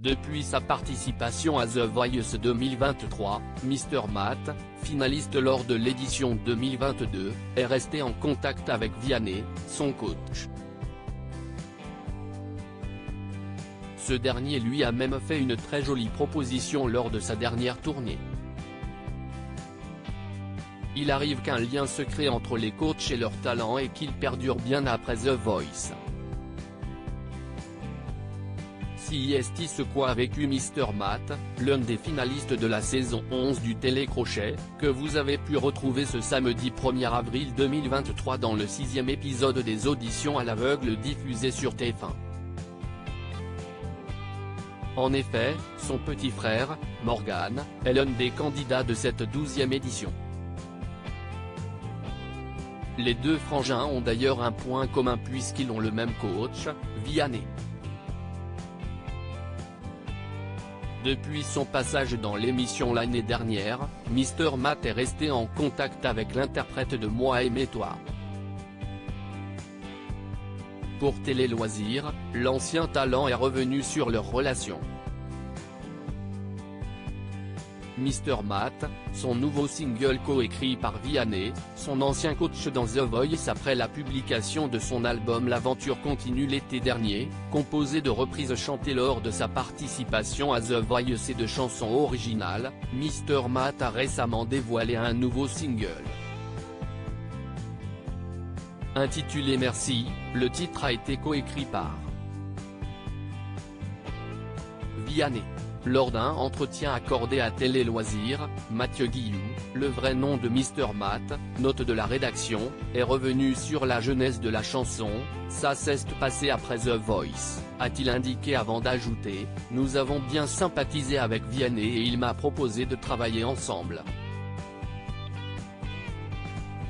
Depuis sa participation à The Voice 2023, Mr Matt, finaliste lors de l'édition 2022, est resté en contact avec Vianney, son coach. Ce dernier lui a même fait une très jolie proposition lors de sa dernière tournée. Il arrive qu'un lien se crée entre les coachs et leurs talents et qu'il perdure bien après The Voice. Si est ce quoi a vécu Mr Matt, l'un des finalistes de la saison 11 du Télécrochet, que vous avez pu retrouver ce samedi 1er avril 2023 dans le 6e épisode des auditions à l'aveugle diffusé sur TF1. En effet, son petit frère, Morgan, est l'un des candidats de cette 12e édition. Les deux frangins ont d'ailleurs un point commun puisqu'ils ont le même coach, Vianney. Depuis son passage dans l'émission l'année dernière, Mr Matt est resté en contact avec l'interprète de Moi Aimer Toi. Pour Télé Loisirs, l'ancien talent est revenu sur leur relation. Mr Matt, son nouveau single coécrit par Vianney, son ancien coach dans The Voice après la publication de son album L'aventure continue l'été dernier, composé de reprises chantées lors de sa participation à The Voice et de chansons originales, Mr Matt a récemment dévoilé un nouveau single. Intitulé Merci, le titre a été coécrit par Vianney. Lors d'un entretien accordé à Télé Loisirs, Mathieu Guillou, le vrai nom de Mr Matt, note de la rédaction, est revenu sur la jeunesse de la chanson. Ça s'est passé après The Voice, a-t-il indiqué avant d'ajouter, nous avons bien sympathisé avec Vianney et il m'a proposé de travailler ensemble.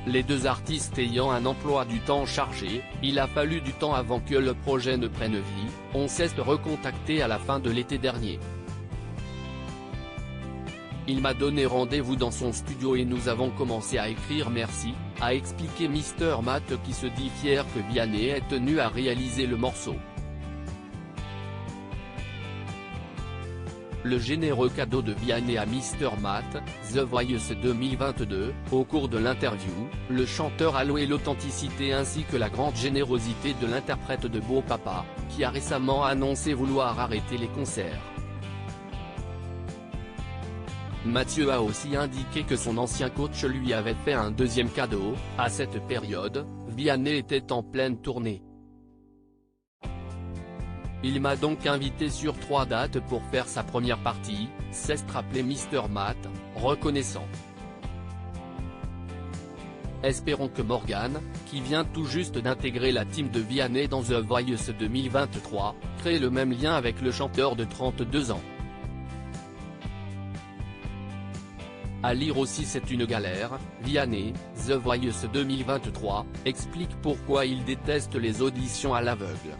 Les deux artistes ayant un emploi du temps chargé, il a fallu du temps avant que le projet ne prenne vie, on s'est recontacté à la fin de l'été dernier. Il m'a donné rendez-vous dans son studio et nous avons commencé à écrire Merci, a expliqué Mr Matt qui se dit fier que Vianney ait tenu à réaliser le morceau. Le généreux cadeau de Vianney à Mr Matt, The Voice 2022, au cours de l'interview, le chanteur a loué l'authenticité ainsi que la grande générosité de l'interprète de Beau Papa, qui a récemment annoncé vouloir arrêter les concerts. Mathieu a aussi indiqué que son ancien coach lui avait fait un deuxième cadeau. À cette période, Vianney était en pleine tournée. Il m'a donc invité sur 3 dates pour faire sa première partie, s'est rappelé Mr Matt, reconnaissant. Espérons que Morgan, qui vient tout juste d'intégrer la team de Vianney dans The Voice 2023, crée le même lien avec le chanteur de 32 ans. À lire aussi C'est une galère, Vianney, The Voice 2023, explique pourquoi il déteste les auditions à l'aveugle.